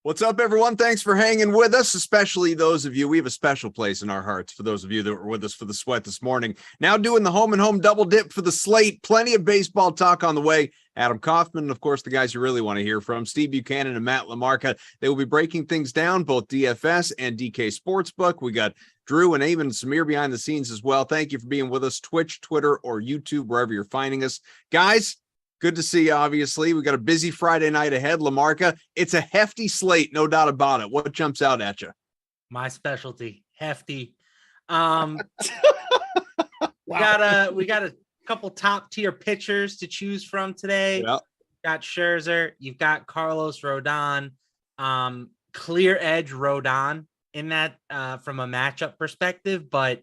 What's up, everyone? Thanks for hanging with us, especially those of you. We have a special place in our hearts for those of you that were with us for the sweat this morning. Now doing the home and home double dip for the slate. Plenty of baseball talk on the way. Adam Kaufman, and of course, the guys you really want to hear from, Steve Buchanan and Matt LaMarca. They will be breaking things down, both DFS and DK Sportsbook. We got Drew and Eamon and Samir behind the scenes as well. Thank you for being with us, Twitch, Twitter, or YouTube, wherever you're finding us. Guys, good to see you, obviously. We got a busy Friday night ahead. LaMarca, it's a hefty slate, no doubt about it. What jumps out at you? My specialty, hefty. Wow. We got a couple top tier pitchers to choose from today. Yep. Got Scherzer, you've got Carlos Rodon, clear edge Rodon in that from a matchup perspective, but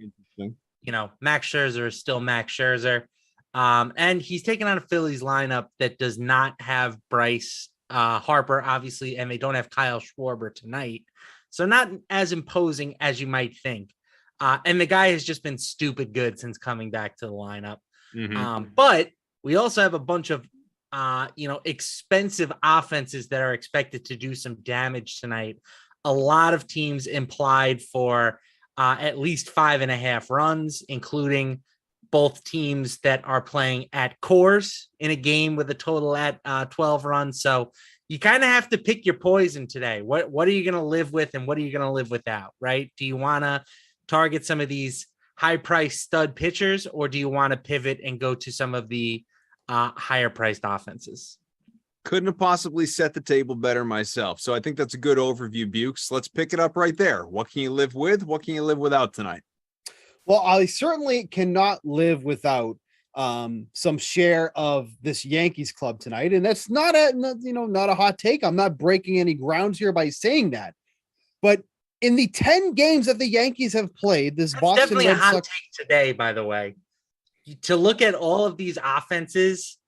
Max Scherzer is still Max Scherzer. And he's taking on a Phillies lineup that does not have Bryce Harper, obviously, and they don't have Kyle Schwarber tonight. So not as imposing as you might think. And the guy has just been stupid good since coming back to the lineup. Mm-hmm. But we also have a bunch of, expensive offenses that are expected to do some damage tonight. A lot of teams implied for at least 5.5 runs, including both teams that are playing at Coors in a game with a total at 12 runs. So you kind of have to pick your poison today. What are you going to live with and what are you going to live without, right? Do you want to target some of these high-priced stud pitchers, or do you want to pivot and go to some of the higher-priced offenses? Couldn't have possibly set the table better myself. So I think that's a good overview, Bukes. Let's pick it up right there. What can you live with? What can you live without tonight? Well, I certainly cannot live without some share of this Yankees club tonight. And that's not a hot take. I'm not breaking any grounds here by saying that. But in the 10 games that the Yankees have played, that's Boston definitely Red a hot Sox take today, by the way. To look at all of these offenses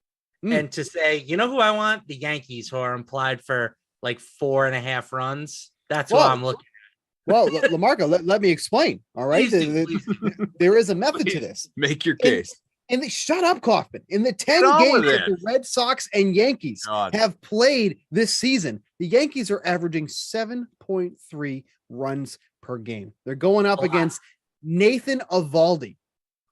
and to say, you know who I want? The Yankees, who are implied for like 4.5 runs. That's what I'm looking. Well, LaMarca, let me explain. All right. There is a method to this. Make your case. Shut up, Kaufman. In the 10 games that the Red Sox and Yankees have played this season, the Yankees are averaging 7.3 runs per game. They're going up against Nathan Eovaldi,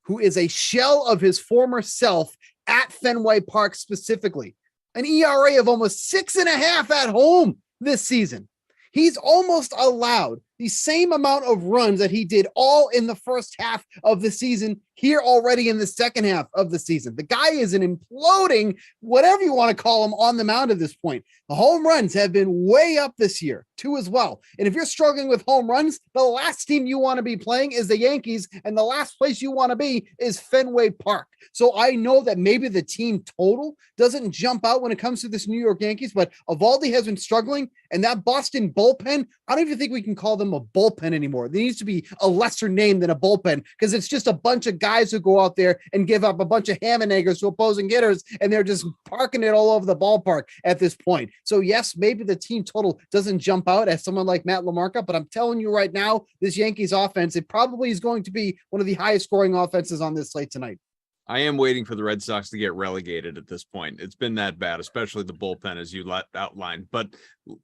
who is a shell of his former self at Fenway Park specifically. An ERA of almost 6.5 at home this season. He's almost allowed the same amount of runs that he did all in the first half of the season here already in the second half of the season. The guy is an imploding, whatever you want to call him, on the mound at this point. The home runs have been way up this year too as well. And if you're struggling with home runs, the last team you want to be playing is the Yankees, and the last place you want to be is Fenway Park. So I know that maybe the team total doesn't jump out when it comes to this New York Yankees, but Eovaldi has been struggling, and that Boston bullpen, I don't even think we can call them a bullpen anymore. There needs to be a lesser name than a bullpen, because it's just a bunch of guys who go out there and give up a bunch of ham and eggers to opposing hitters, and they're just parking it all over the ballpark at this point. So yes, maybe the team total doesn't jump out as someone like Matt LaMarca, but I'm telling you right now, this Yankees offense, it probably is going to be one of the highest scoring offenses on this slate tonight. I am waiting for the Red Sox to get relegated at this point. It's been that bad, especially the bullpen, as you outlined. But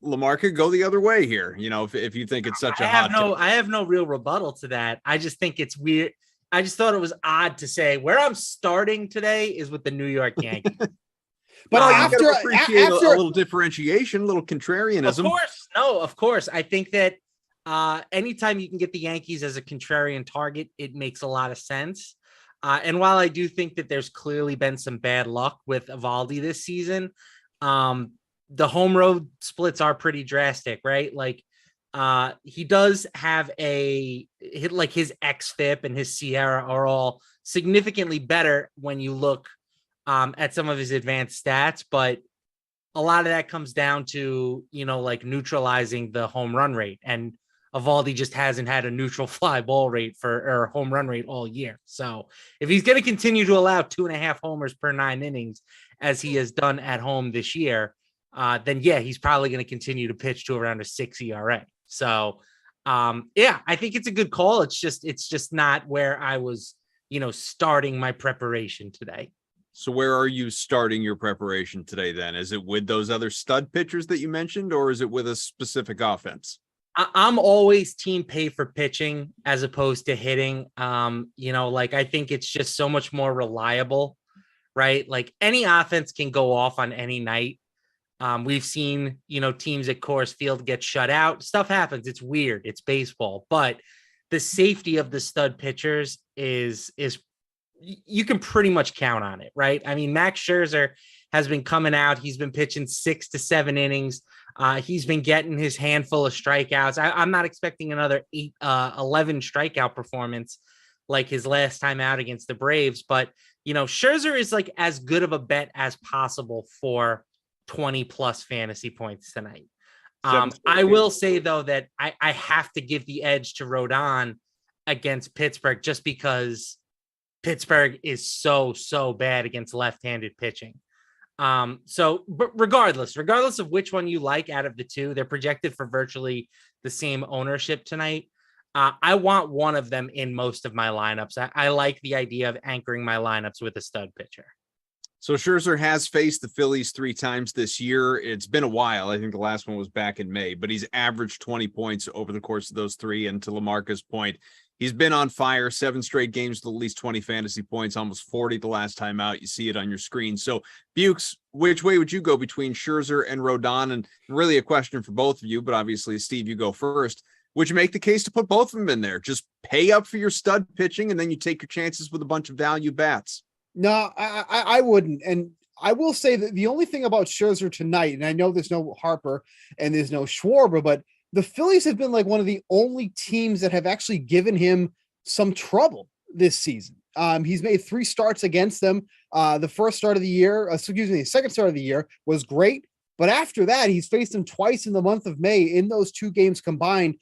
LaMarca, go the other way here. If you think it's such a hot take. I have no real rebuttal to that. I just think it's weird. I just thought it was odd to say where I'm starting today is with the New York Yankees. But after a little differentiation, a little contrarianism. Of course. I think that anytime you can get the Yankees as a contrarian target, it makes a lot of sense. And while I do think that there's clearly been some bad luck with Eovaldi this season, the home road splits are pretty drastic, right? Like he does have his xFIP and his Sierra are all significantly better when you look at some of his advanced stats, but a lot of that comes down to, neutralizing the home run rate, and Eovaldi just hasn't had a neutral fly ball rate or home run rate all year. So if he's going to continue to allow 2.5 homers per 9 innings, as he has done at home this year, then yeah, he's probably going to continue to pitch to around a 6 ERA. So I think it's a good call. It's just not where I was, starting my preparation today. So where are you starting your preparation today then? Is it with those other stud pitchers that you mentioned, or is it with a specific offense? I'm always team pay for pitching as opposed to hitting. I think it's just so much more reliable, right? Like any offense can go off on any night. We've seen, teams at Coors Field get shut out. Stuff happens. It's weird. It's baseball, but the safety of the stud pitchers is you can pretty much count on it, right? I mean, Max Scherzer has been coming out. He's been pitching 6 to 7 innings. He's been getting his handful of strikeouts. I'm not expecting another 11 strikeout performance like his last time out against the Braves. But, Scherzer is like as good of a bet as possible for 20 plus fantasy points tonight. I will say, though, that I have to give the edge to Rodon against Pittsburgh just because Pittsburgh is so bad against left-handed pitching. But regardless of which one you like out of the two, they're projected for virtually the same ownership tonight. I want one of them in most of my lineups. I like the idea of anchoring my lineups with a stud pitcher. So Scherzer has faced the Phillies 3 times this year. It's been a while. I think the last one was back in May, but he's averaged 20 points over the course of those 3. And to LaMarca's point, he's been on fire, 7 straight games with at least 20 fantasy points, almost 40 the last time out. You see it on your screen. So Bukes, which way would you go between Scherzer and Rodon? And really a question for both of you, but obviously, Steve, you go first. Would you make the case to put both of them in there? Just pay up for your stud pitching, and then you take your chances with a bunch of value bats. No, I wouldn't. And I will say that the only thing about Scherzer tonight, and I know there's no Harper and there's no Schwarber, but the Phillies have been like one of the only teams that have actually given him some trouble this season. He's made 3 starts against them. The second start of the year was great. But after that, he's faced them twice in the month of May in those 2 games combined,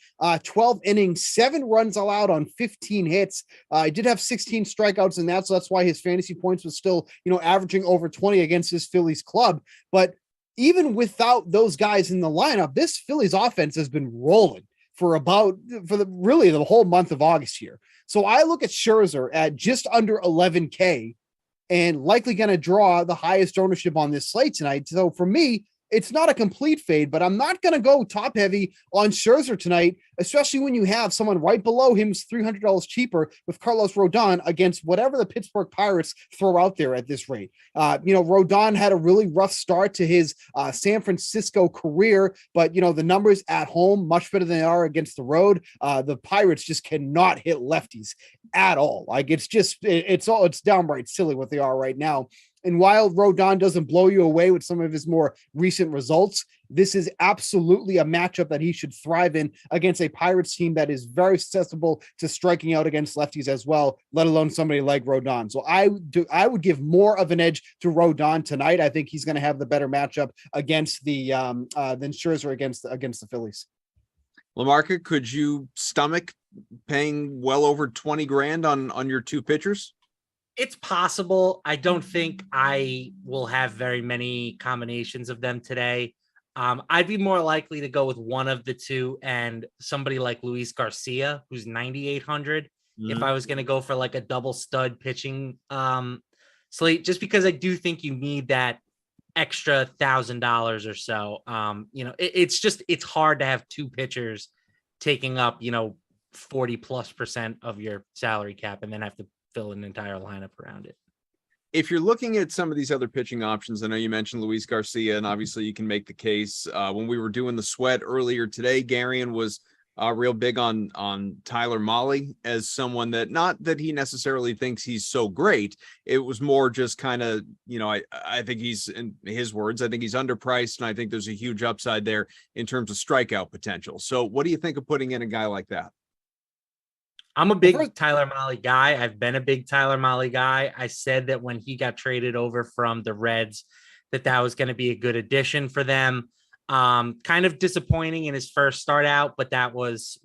12 innings, 7 runs allowed on 15 hits. He did have 16 strikeouts in that. So that's why his fantasy points was still, averaging over 20 against his Phillies club. But even without those guys in the lineup, this Phillies offense has been rolling for the whole month of August here. So I look at Scherzer at just under 11K and likely going to draw the highest ownership on this slate tonight. So for me, it's not a complete fade, but I'm not going to go top heavy on Scherzer tonight, especially when you have someone right below him who's $300 cheaper with Carlos Rodon against whatever the Pittsburgh Pirates throw out there at this rate. Rodon had a really rough start to his San Francisco career, but the numbers at home much better than they are against the road. The Pirates just cannot hit lefties at all. Like it's downright silly what they are right now. And while Rodon doesn't blow you away with some of his more recent results, this is absolutely a matchup that he should thrive in against a Pirates team that is very susceptible to striking out against lefties as well, let alone somebody like Rodon. So I would give more of an edge to Rodon tonight. I think he's going to have the better matchup against than Scherzer against the Phillies. LaMarca, could you stomach paying well over 20 grand on your 2 pitchers? It's possible. I don't think I will have very many combinations of them today. I'd be more likely to go with one of the 2 and somebody like Luis Garcia, who's 9,800. If I was going to go for like a double stud pitching slate, just because I do think you need that extra $1,000 or so. It's hard to have 2 pitchers taking up, 40+% of your salary cap and then have to fill an entire lineup around it. If you're looking at some of these other pitching options, I know you mentioned Luis Garcia, and obviously you can make the case. When we were doing the sweat earlier today, Garion was real big on Tyler Mahle as someone that, not that he necessarily thinks he's so great. It was more just kind of, I think he's, in his words, I think he's underpriced, and I think there's a huge upside there in terms of strikeout potential. So what do you think of putting in a guy like that? I'm a big Tyler Mahle guy. I've been a big Tyler Mahle guy. I said that when he got traded over from the Reds, that was going to be a good addition for them. Kind of disappointing in his first start out, but that was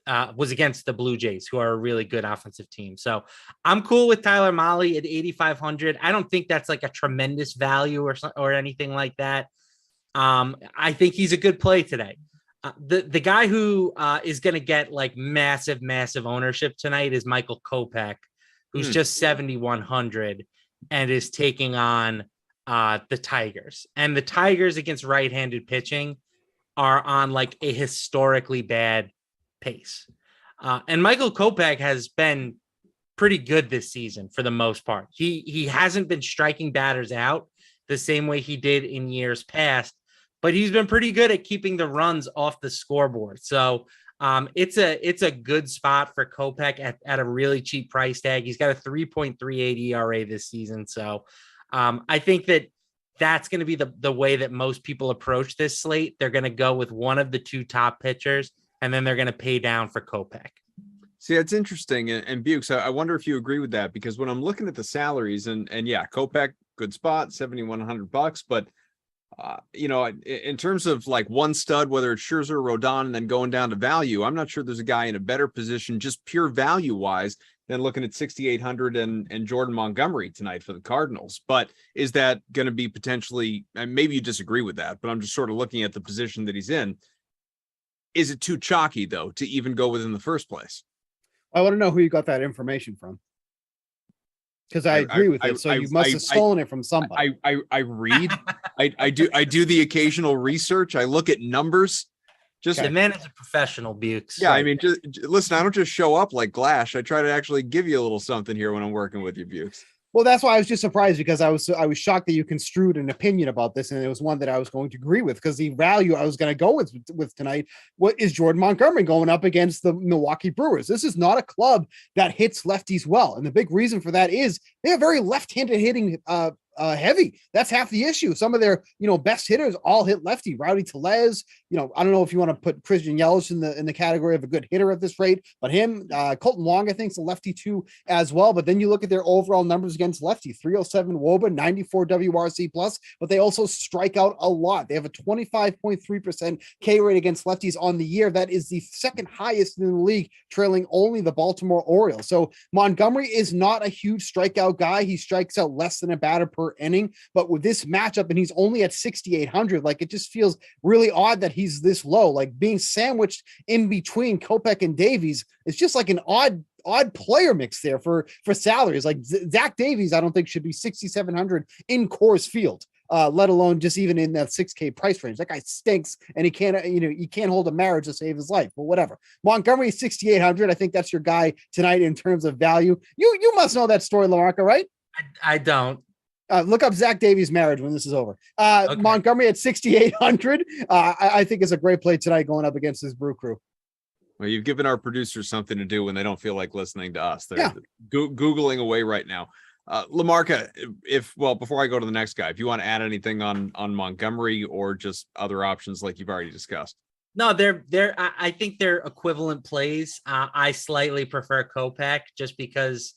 against the Blue Jays, who are a really good offensive team. So I'm cool with Tyler Mahle at 8,500. I don't think that's like a tremendous value or anything like that. I think he's a good play today. The guy who is going to get like massive ownership tonight is Michael Kopech, who's just 7,100 and is taking on the Tigers. And the Tigers against right-handed pitching are on like a historically bad pace. And Michael Kopech has been pretty good this season for the most part. He hasn't been striking batters out the same way he did in years past, but he's been pretty good at keeping the runs off the scoreboard. So it's a good spot for Kopech at a really cheap price tag. He's got a 3.38 ERA this season. So I think that's going to be the way that most people approach this slate. They're going to go with one of the two top pitchers, and then they're going to pay down for Kopech. See, that's interesting. And Bukes, I wonder if you agree with that, because when I'm looking at the salaries and yeah, Kopech, good spot, $7,100, but in terms of like one stud, whether it's Scherzer, Rodon, and then going down to value, I'm not sure there's a guy in a better position, just pure value wise, than looking at 6,800 and Jordan Montgomery tonight for the Cardinals. But is that going to be potentially, and maybe you disagree with that, but I'm just sort of looking at the position that he's in. Is it too chalky though to even go with in the first place? I want to know who you got that information from. Because I agree with it. So you must have stolen it from somebody. I read. I do the occasional research. I look at numbers. The man is a professional, Bukes. Yeah, I mean, just listen. I don't just show up like Glash. I try to actually give you a little something here when I'm working with you, Bukes. Well, that's why I was just surprised, because I was shocked that you construed an opinion about this, and it was one that I was going to agree with, because the value I was going to go with tonight, what is Jordan Montgomery going up against the Milwaukee Brewers? This is not a club that hits lefties well, and the big reason for that is they have very left-handed hitting heavy. That's half the issue. Some of their best hitters all hit lefty. Rowdy Tellez, I don't know if you want to put Christian Yelich in the category of a good hitter at this rate, but him, Colton Long, I think, is a lefty too as well. But then you look at their overall numbers against lefty: 307 WOBA, 94 WRC plus, but they also strike out a lot. They have a 25.3% K rate against lefties on the year. That is the second highest in the league, trailing only the Baltimore Orioles. So Montgomery is not a huge strikeout guy. He strikes out less than a batter per inning, but with this matchup, and he's only at 6,800, like, it just feels really odd that he's this low. Like, being sandwiched in between Kopech and Davies, it's just like an odd player mix there for salaries. Like Zach Davies, I don't think should be 6,700 in Coors Field, let alone just even in that 6K price range. That guy stinks, and he can't hold a marriage to save his life, but whatever. Montgomery is 6,800. I think that's your guy tonight in terms of value. You must know that story, LaMarca, right? I don't. Look up Zach Davies' marriage when this is over. Okay. Montgomery at 6,800. I think is a great play tonight going up against this Brew Crew. Well, you've given our producers something to do when they don't feel like listening to us. They're Googling away right now. LaMarca, before I go to the next guy, if you want to add anything on Montgomery or just other options like you've already discussed. No, I think they're equivalent plays. I slightly prefer Kopech just because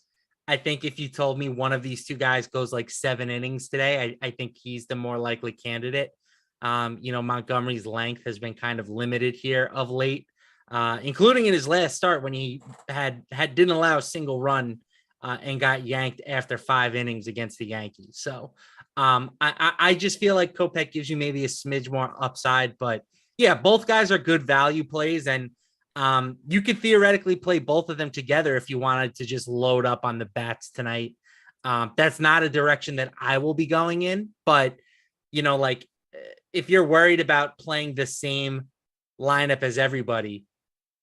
I think if you told me one of these two guys goes like 7 innings today, I think he's the more likely candidate. Montgomery's length has been kind of limited here of late, including in his last start when he didn't allow a single run and got yanked after 5 innings against the Yankees. So I just feel like Kopech gives you maybe a smidge more upside, but yeah, both guys are good value plays, and you could theoretically play both of them together if you wanted to just load up on the bats tonight. That's not a direction that I will be going in, but if you're worried about playing the same lineup as everybody,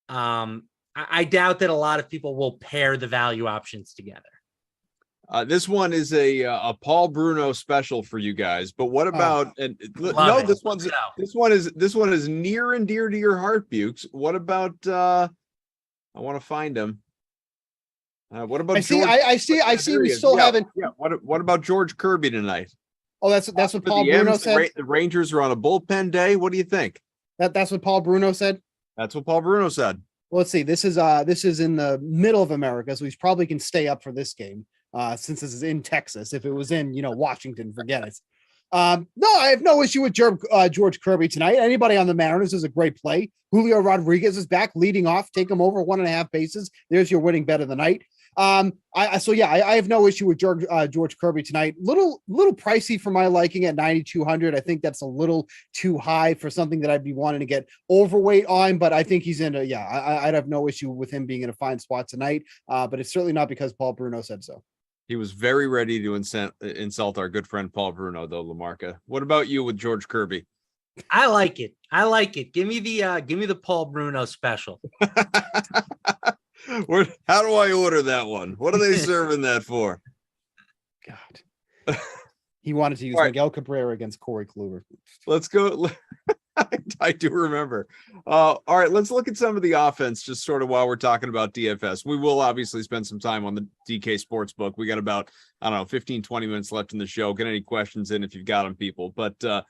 I doubt that a lot of people will pair the value options together. This one is a Paul Bruno special for you guys, but what about this one is near and dear to your heart, Bukes. What about I want to find him. What about I see we still haven't. Yeah, what about George Kirby tonight? Oh, that's what Paul Bruno said. The Rangers are on a bullpen day. What do you think? That's what Paul Bruno said. That's what Paul Bruno said. Well, let's see. This is in the middle of America, so he's probably can stay up for this game. Since this is in Texas. If it was in, Washington, forget it. No, I have no issue with George Kirby tonight. Anybody on the Mariners is a great play. Julio Rodriguez is back leading off. Take him over 1.5 bases. There's your winning bet of the night. I have no issue with George Kirby tonight. Little pricey for my liking at 9,200. I think that's a little too high for something that I'd be wanting to get overweight on, but I think he's I'd have no issue with him being in a fine spot tonight. But it's certainly not because Paul Bruno said so. He was very ready to insult our good friend Paul Bruno, though. LaMarca, what about you with George Kirby? I like it. Give me the Paul Bruno special. How do I order that one? What are they serving that for? God, he wanted to use Miguel Cabrera against Corey Kluber. Let's go. I do remember. All right, let's look at some of the offense just sort of while we're talking about DFS. We will obviously spend some time on the DK Sportsbook. We got about, 15, 20 minutes left in the show. Get any questions in if you've got them, people. But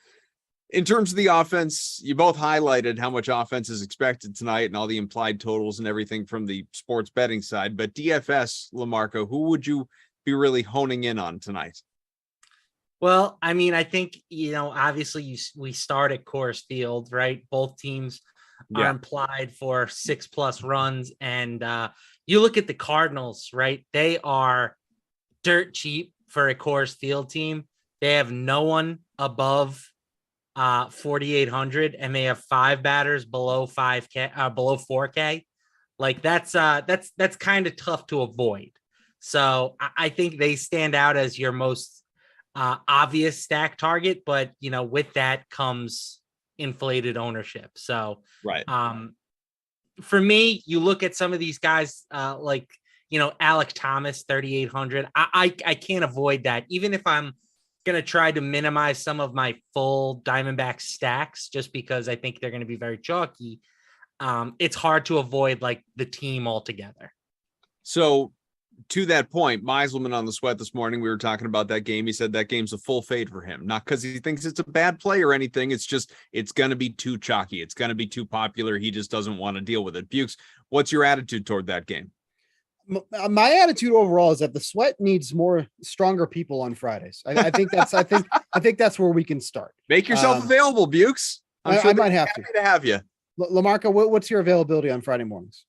in terms of the offense, you both highlighted how much offense is expected tonight and all the implied totals and everything from the sports betting side. But DFS, LaMarca, who would you be really honing in on tonight? Well, I mean, I think, obviously we start at Coors Field, right? Both teams are implied for 6+ runs. And you look at the Cardinals, right? They are dirt cheap for a Coors Field team. They have no one above 4,800, and they have 5 batters below 5K, below 4K. Like that's kind of tough to avoid. So I think they stand out as your most obvious stack target, but with that comes inflated ownership. So right. For me, you look at some of these guys like Alec Thomas, 3,800. I can't avoid that, even if I'm going to try to minimize some of my full Diamondback stacks, just because I think they're going to be very chalky. It's hard to avoid like the team altogether. So to that point, Meiselman on the Sweat this morning, we were talking about that game. He said that game's a full fade for him, not because he thinks it's a bad play or anything. It's just, it's going to be too chalky. It's going to be too popular. He just doesn't want to deal with it. Bukes, what's your attitude toward that game? My attitude overall is that the Sweat needs stronger people on Fridays. I think that's where we can start. Make yourself available, Bukes. I might have to have you. LaMarca, what's your availability on Friday mornings?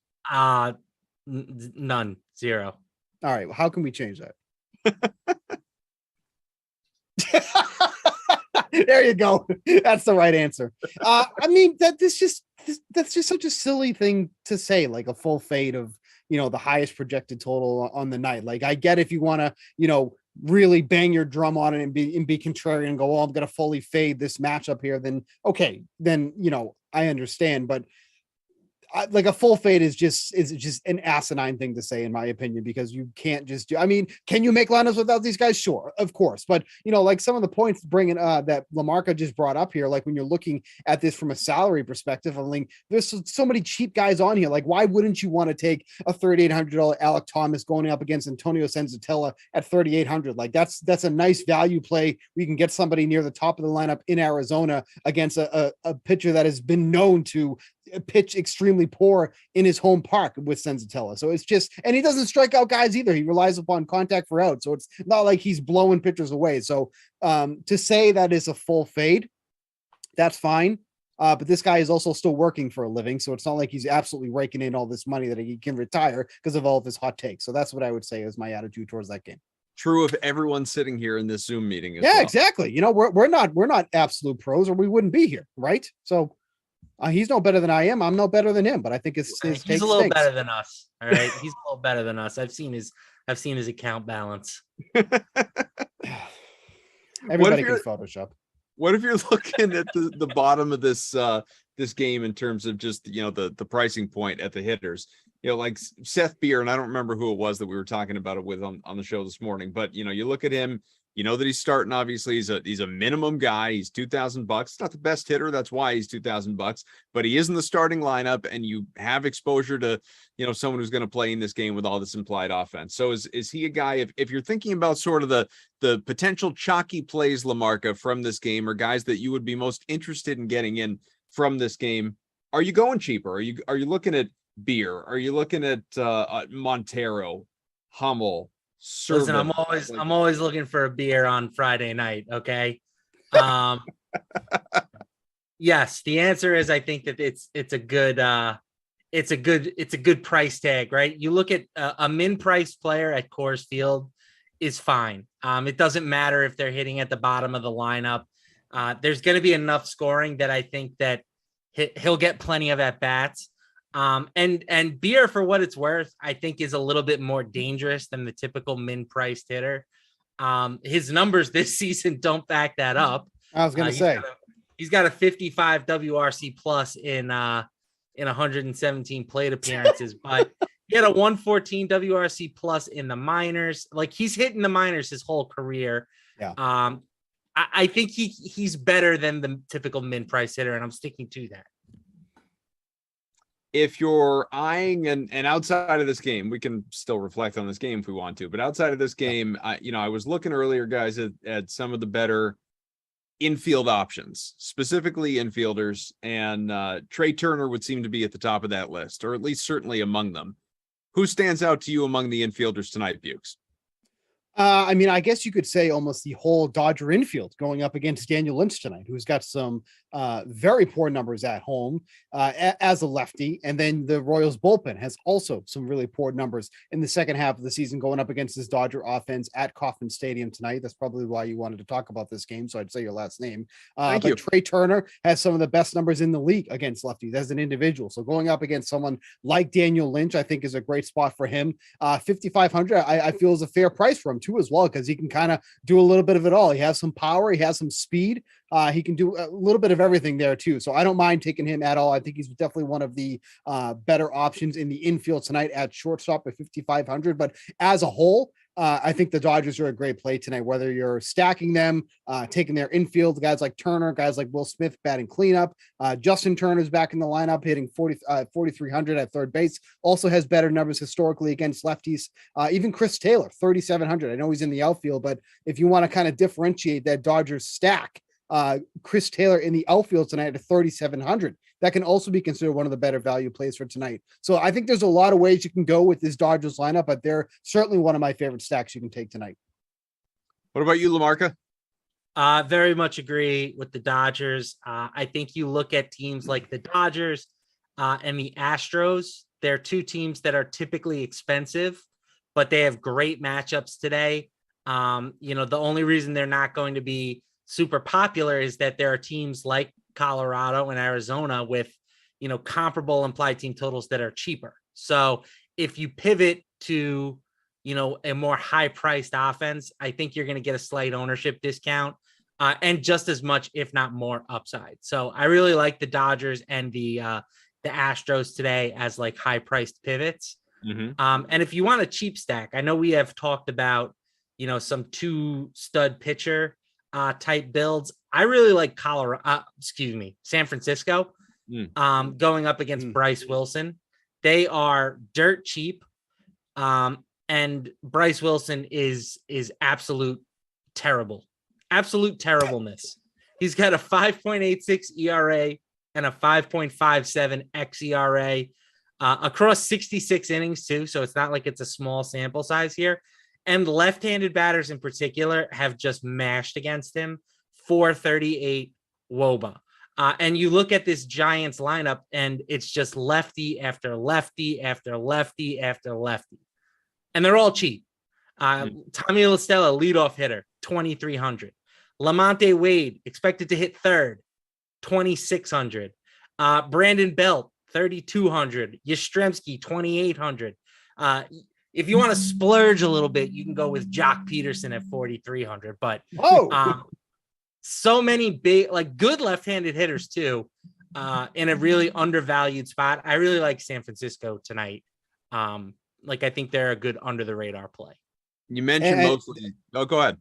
None. 0. All right. Well, how can we change that? There you go. That's the right answer. I mean, that's just such a silly thing to say, like a full fade of, the highest projected total on the night. Like, I get if you want to, really bang your drum on it and be contrarian and go, oh, I'm going to fully fade this matchup here. Then, okay, then, I understand, but like a full fade is just an asinine thing to say, in my opinion, because you can't just do, can you make lineups without these guys? Sure, of course. But, like some of the points bringing that LaMarca just brought up here, like when you're looking at this from a salary perspective, there's so many cheap guys on here. Like, why wouldn't you want to take a $3,800 Alec Thomas going up against Antonio Senzatella at 3,800? Like that's a nice value play. We can get somebody near the top of the lineup in Arizona against a pitcher that has been known to pitch extremely poor in his home park with Senzatella. So it's just, and he doesn't strike out guys either. He relies upon contact for out. So it's not like he's blowing pitchers away. So to say that is a full fade, that's fine. But this guy is also still working for a living. So it's not like he's absolutely raking in all this money that he can retire because of all of his hot takes. So that's what I would say is my attitude towards that game. True of everyone sitting here in this Zoom meeting. Yeah, well. Exactly. We're not absolute pros, or we wouldn't be here. Right. So he's no better than I am. I'm no better than him, but I think he's a little better than us. All right. He's a little better than us. I've seen his account balance. Everybody can Photoshop. What if you're looking at the bottom of this game in terms of just, the pricing point at the hitters, like Seth Beer, and I don't remember who it was that we were talking about it with on the show this morning, but, you look at him, that he's starting. Obviously, he's a minimum guy. He's $2,000. It's not the best hitter. That's why he's $2,000. But he is in the starting lineup, and you have exposure to someone who's going to play in this game with all this implied offense. So is he a guy? If you're thinking about sort of the potential chalky plays, LaMarca, from this game, or guys that you would be most interested in getting in from this game, are you going cheaper? Are you looking at Beer? Are you looking at Montero, Hummel? Listen, I'm always looking for a beer on Friday night. Okay. Yes, the answer is I think that it's a good it's a good price tag, right? You look at a min price player at Coors Field is fine. It doesn't matter if they're hitting at the bottom of the lineup. There's going to be enough scoring that I think that he'll get plenty of at bats. And Beer, for what it's worth, I think is a little bit more dangerous than the typical min priced hitter. His numbers this season don't back that up. I was going to say he's got a 55 WRC plus in 117 plate appearances, but he had a 114 WRC plus in the minors. Like, he's hitting the minors his whole career. Yeah. I think he's better than the typical min price hitter, and I'm sticking to that. If you're eyeing and outside of this game, we can still reflect on this game if we want to, but outside of this game, I was looking earlier, guys, at some of the better infield options, specifically infielders, and Trey Turner would seem to be at the top of that list, or at least certainly among them. Who stands out to you among the infielders tonight, Bukes? I mean, I guess you could say almost the whole Dodger infield going up against Daniel Lynch tonight, who's got some very poor numbers at home as a lefty. And then the Royals bullpen has also some really poor numbers in the second half of the season going up against this Dodger offense at Kauffman Stadium tonight. That's probably why you wanted to talk about this game, so I'd say your last name. Thank you. Trey Turner has some of the best numbers in the league against lefties as an individual. So going up against someone like Daniel Lynch, I think is a great spot for him. 5,500, I feel is a fair price for him too as well, because he can kind of do a little bit of it all. He has some power, he has some speed, he can do a little bit of everything there too. So I don't mind taking him at all. I think he's definitely one of the better options in the infield tonight at shortstop at 5,500. But as a whole, I think the Dodgers are a great play tonight, whether you're stacking them, taking their infield, guys like Turner, guys like Will Smith batting cleanup. Justin Turner's back in the lineup, hitting 4,300 at third base. Also has better numbers historically against lefties. Even Chris Taylor, 3,700. I know he's in the outfield, but if you want to kind of differentiate that Dodgers stack, Chris Taylor in the outfield tonight at 3,700. That can also be considered one of the better value plays for tonight. So I think there's a lot of ways you can go with this Dodgers lineup, but they're certainly one of my favorite stacks you can take tonight. What about you, LaMarca? Very much agree with the Dodgers. I think you look at teams like the Dodgers and the Astros. They're two teams that are typically expensive, but they have great matchups today. The only reason they're not going to be super popular is that there are teams like Colorado and Arizona with, comparable implied team totals that are cheaper. So if you pivot to, a more high priced offense, I think you're going to get a slight ownership discount and just as much, if not more, upside. So I really like the Dodgers and the Astros today as like high priced pivots. Mm-hmm. And if you want a cheap stack, I know we have talked about, some 2 stud pitcher type builds. I really like San Francisco going up against Bryce Wilson. They are dirt cheap. And Bryce Wilson is absolute terribleness. He's got a 5.86 ERA and a 5.57 xERA across 66 innings too. So it's not like it's a small sample size here. And left-handed batters in particular have just mashed against him. 438 WOBA. And you look at this Giants lineup, and it's just lefty after lefty after lefty after lefty. And they're all cheap. Tommy La Stella, leadoff hitter, 2,300. Lamonte Wade, expected to hit third, 2,600. Brandon Belt, 3,200. Yastrzemski, 2,800. If you want to splurge a little bit, you can go with Jock Peterson at 4,300. But so many big, like good left-handed hitters too, in a really undervalued spot. I really like San Francisco tonight. I think they're a good under the radar play. You mentioned mostly. Oh, go ahead.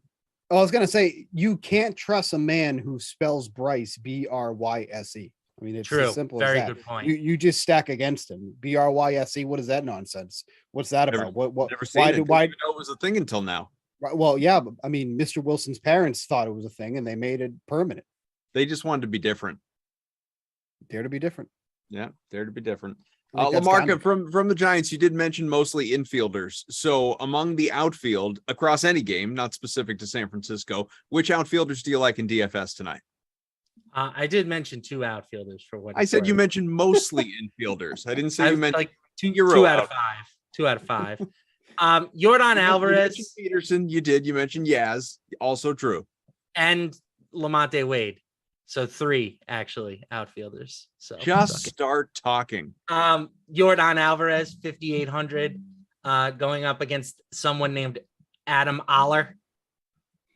I was going to say, you can't trust a man who spells Bryce Bryse. I mean, it's true. As simple Very as that. Good point. You just stack against him. Bryse. What is that nonsense? What's that about? What? Never seen it. Why didn't know it was a thing until now? Right. Well, yeah. But, I mean, Mr. Wilson's parents thought it was a thing, and they made it permanent. They just wanted to be different. Dare to be different. Yeah, dare to be different. LaMarca, from the Giants, you did mention mostly infielders. So among the outfield across any game, not specific to San Francisco, which outfielders do you like in DFS tonight? I did mention 2 outfielders for what I said. You mentioned mostly infielders. I didn't say you mentioned like 2 out of 5. 2 out of 5. Jordan Alvarez. You Peterson. You did. You mentioned Yaz. Also true. And Lamonte Wade. So 3 actually outfielders. So just start talking. Jordan Alvarez, 5,800, going up against someone named Adam Aller.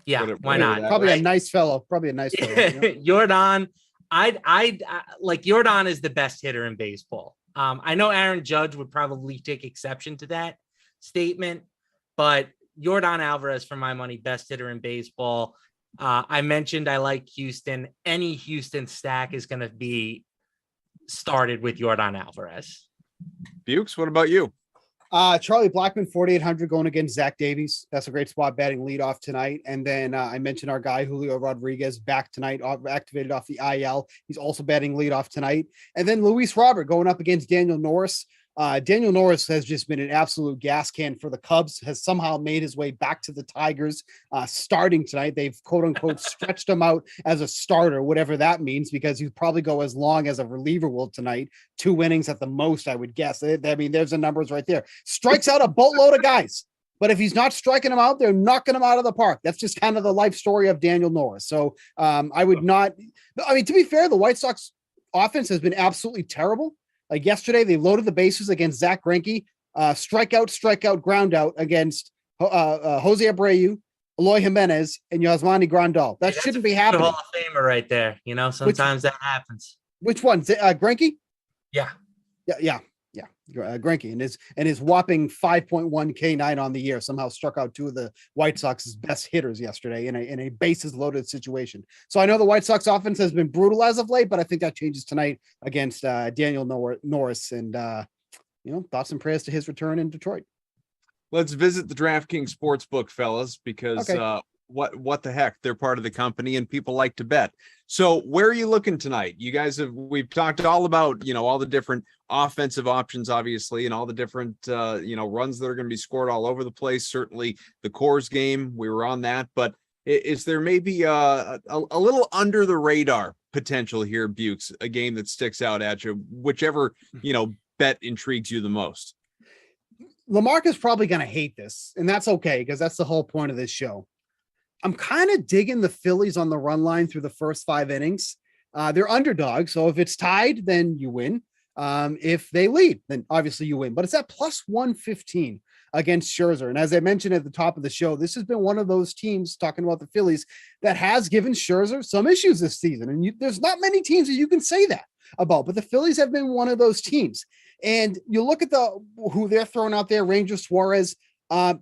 Yeah, why not? Probably a nice fellow. Probably a nice fellow. Jordan, I like Jordan is the best hitter in baseball. I know Aaron Judge would probably take exception to that statement, but Jordan Alvarez, for my money, best hitter in baseball. I mentioned I like Houston. Any Houston stack is going to be started with Jordan Alvarez. Bukes, what about you? Charlie Blackmon, 4,800 going against Zach Davies. That's a great spot batting leadoff tonight. And then I mentioned our guy, Julio Rodriguez, back tonight, activated off the IL. He's also batting leadoff tonight. And then Luis Robert going up against Daniel Norris. Daniel Norris has just been an absolute gas can for the Cubs, has somehow made his way back to the Tigers starting tonight. They've quote unquote stretched him out as a starter, whatever that means, because he'll probably go as long as a reliever will tonight. 2 innings at the most, I would guess. I mean, there's the numbers right there. Strikes out a boatload of guys. But if he's not striking them out, they're knocking him out of the park. That's just kind of the life story of Daniel Norris. So I would not, I mean, to be fair, the White Sox offense has been absolutely terrible. Like yesterday, they loaded the bases against Zach Greinke, strikeout, ground out against Jose Abreu, Eloy Jimenez, and Yasmani Grandal. That shouldn't be happening. Hall of Famer right there. You know, sometimes that happens. Which one? Greinke? Yeah. Greinke and his whopping 5.1 K9 on the year somehow struck out 2 of the White Sox's best hitters yesterday in a bases loaded situation. So I know the White Sox offense has been brutal as of late, but I think that changes tonight against Daniel Norris. And thoughts and prayers to his return in Detroit. Let's visit the DraftKings Sportsbook, fellas, because what the heck, they're part of the company and people like to bet. So where are you looking tonight? You guys we've talked all about, all the different offensive options, obviously, and all the different, runs that are going to be scored all over the place. Certainly the Coors game, we were on that, but is there maybe a little under the radar potential here, Bukes, a game that sticks out at you, whichever, bet intrigues you the most? Lamarcus probably going to hate this, and that's okay, because that's the whole point of this show. I'm kind of digging the Phillies on the run line through the first 5 innings. They're underdogs, so if it's tied, then you win. If they lead, then obviously you win. But it's at plus 115 against Scherzer. And as I mentioned at the top of the show, this has been one of those teams, talking about the Phillies, that has given Scherzer some issues this season. And there's not many teams that you can say that about, but the Phillies have been one of those teams. And you look at who they're throwing out there, Ranger Suarez.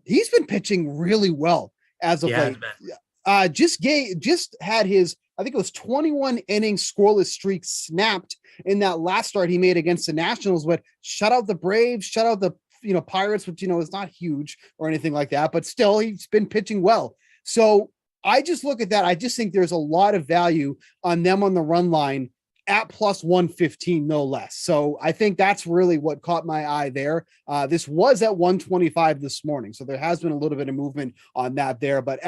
He's been pitching really well as of late. Just had his, I think it was 21 inning scoreless streak snapped in that last start he made against the Nationals, but shut out the Braves, shut out the Pirates, which is not huge or anything like that, but still he's been pitching well. So I just look at that. I just think there's a lot of value on them on the run line at plus 115, no less. So I think that's really what caught my eye there. This was at 125 this morning, so there has been a little bit of movement on that there. But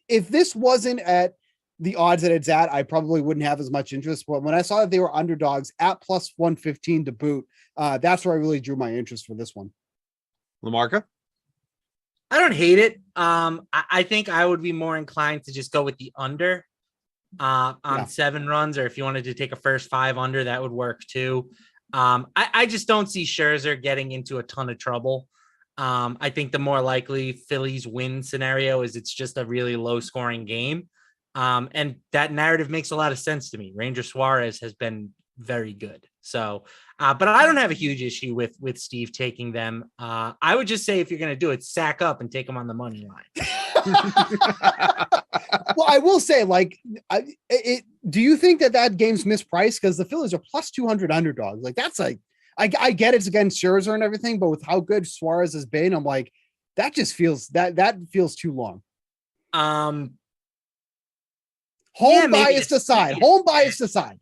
if this wasn't at the odds that it's at, I probably wouldn't have as much interest. But when I saw that they were underdogs at plus 115 to boot, that's where I really drew my interest for this one. LaMarca? I don't hate it. I think I would be more inclined to just go with the under on 7 runs, or if you wanted to take a first 5 under, that would work too. I just don't see Scherzer getting into a ton of trouble. I think the more likely Phillies win scenario is it's just a really low scoring game. And that narrative makes a lot of sense to me. Ranger Suarez has been very good. So, but I don't have a huge issue with Steve taking them. I would just say, if you're going to do it, sack up and take them on the money line. Well, I will say, do you think that game's mispriced? Because the Phillies are plus 200 underdogs. I get it's against Scherzer and everything, but with how good Suarez has been, I'm like, that just feels that feels too long. Home bias aside.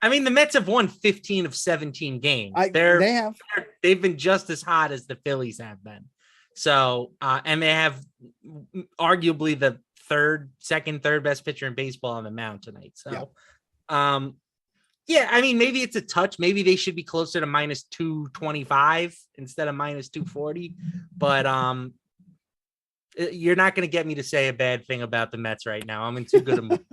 I mean, the Mets have won 15 of 17 games. They've been just as hot as the Phillies have been. So, and they have arguably the third best pitcher in baseball on the mound tonight. So, Yeah, I mean, maybe it's a touch. Maybe they should be closer to minus 225 instead of minus 240. But you're not going to get me to say a bad thing about the Mets right now. I'm in too good a mood.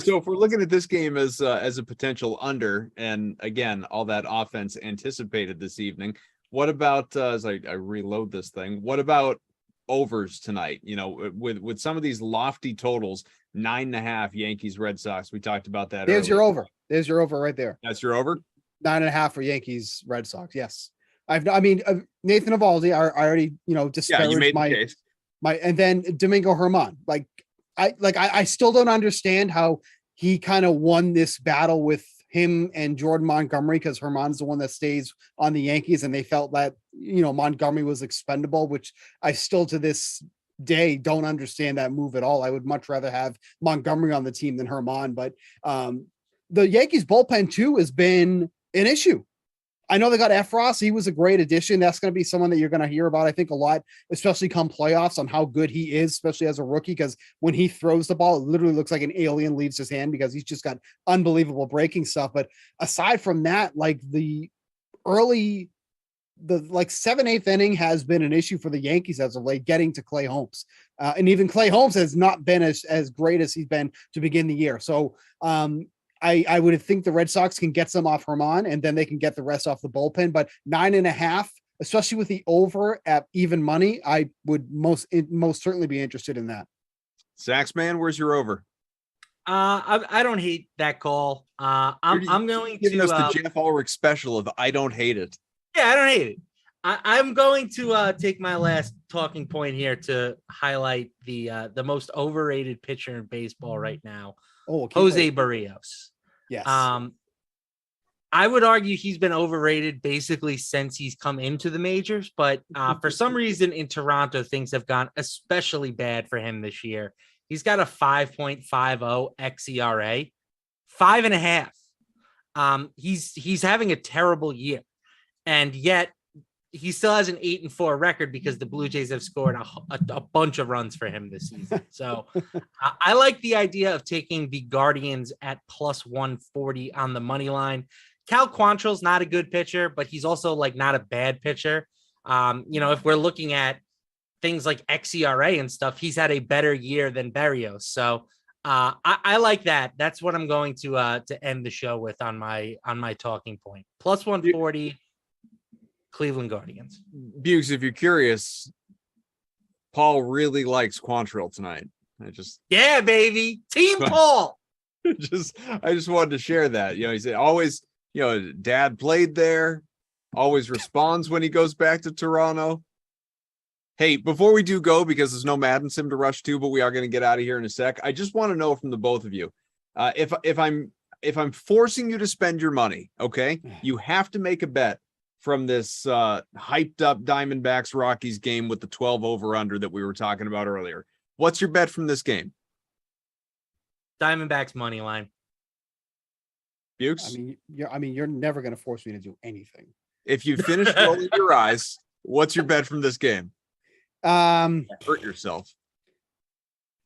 So if we're looking at this game as a potential under, and again, all that offense anticipated this evening, what about as I reload this thing? What about overs tonight? You know, with some of these lofty totals, 9.5 Yankees Red Sox. We talked about that. There's your over. There's your over right there. That's your over. 9.5 for Yankees Red Sox. Yes, Nathan Eovaldi. I already disparaged you made the case. And then Domingo Germán. I still don't understand how he kind of won this battle with him and Jordan Montgomery, because Germán's the one that stays on the Yankees, and they felt that Montgomery was expendable, which I still to this day don't understand that move at all. I would much rather have Montgomery on the team than Germán, but the Yankees bullpen too has been an issue. I know they got Efros. He was a great addition. That's going to be someone that you're going to hear about, I think, a lot, especially come playoffs, on how good he is, especially as a rookie, because when he throws the ball, it literally looks like an alien leaves his hand, because he's just got unbelievable breaking stuff. But aside from that, like the 7/8 inning has been an issue for the Yankees as of late, getting to Clay Holmes. And even Clay Holmes has not been as great as he's been to begin the year. So I would think the Red Sox can get some off Germán, and then they can get the rest off the bullpen. But 9.5, especially with the over at even money, I would most certainly be interested in that. Saxman, where's your over? I don't hate that call. I'm going giving to us the Jeff Ulrich special of I don't hate it. Yeah, I don't hate it. I'm going to take my last talking point here to highlight the most overrated pitcher in baseball right now, Jose Barrios. Yes. I would argue he's been overrated basically since he's come into the majors, but for some reason in Toronto, things have gone especially bad for him this year. He's got a 5.50 xERA, 5.5. He's having a terrible year, and yet he still has an 8-4 record because the Blue Jays have scored a bunch of runs for him this season. So I like the idea of taking the Guardians at plus 140 on the money line. Cal Quantrill's not a good pitcher, but he's also not a bad pitcher. If we're looking at things like xERA and stuff, he's had a better year than Barrios. So I like that. That's what I'm going to end the show with on my talking point. Plus 140. Cleveland Guardians. Bukes, if you're curious, Paul really likes Quantrill tonight. Yeah, baby. Team Paul. I just wanted to share that. He said always, dad played there, always responds when he goes back to Toronto. Hey, before we do go, because there's no Madden sim to rush to, but we are going to get out of here in a sec. I just want to know from the both of you, if I'm forcing you to spend your money, okay, you have to make a bet from this hyped up Diamondbacks Rockies game with the 12 over under that we were talking about earlier. What's your bet from this game? Diamondbacks money line. Bukes? You're never going to force me to do anything. If you finish rolling your eyes, what's your bet from this game? Hurt yourself.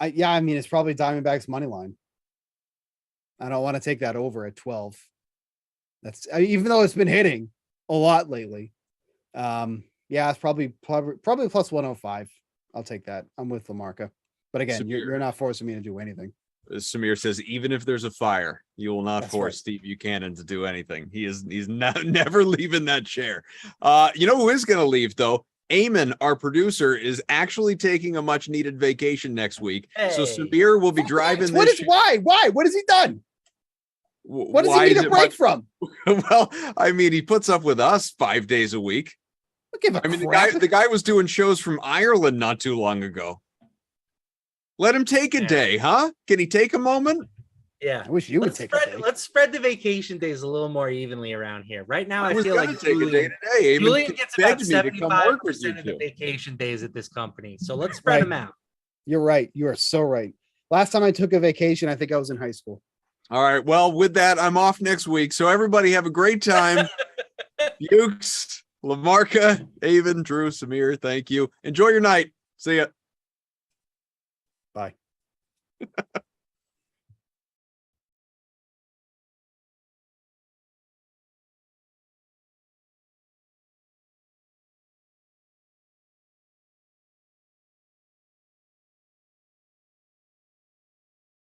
It's probably Diamondbacks money line. I don't want to take that over at 12. That's even though it's been hitting a lot lately. It's probably plus 105. I'll take that. I'm with Lamarca. But again, you're not forcing me to do anything. Samir says, even if there's a fire, you will not force Steve Buchanan to do anything. He's never leaving that chair. Who is going to leave though? Eamon, our producer, is actually taking a much needed vacation next week. Hey. So Samir will be driving. Why? What has he done? What does he need a break from? Well, he puts up with us 5 days a week. The guy was doing shows from Ireland not too long ago. Let him take a day, huh? Can he take a moment? Yeah. I wish you would take a day. Let's spread the vacation days a little more evenly around here. Right now, I feel like take a day today. Julian gets about 75% of the vacation days at this company. So let's spread them out. You're right. You are so right. Last time I took a vacation, I think I was in high school. All right. Well, with that, I'm off next week. So everybody have a great time. Bukes, Lamarca, Avon, Drew, Samir, thank you. Enjoy your night. See ya. Bye.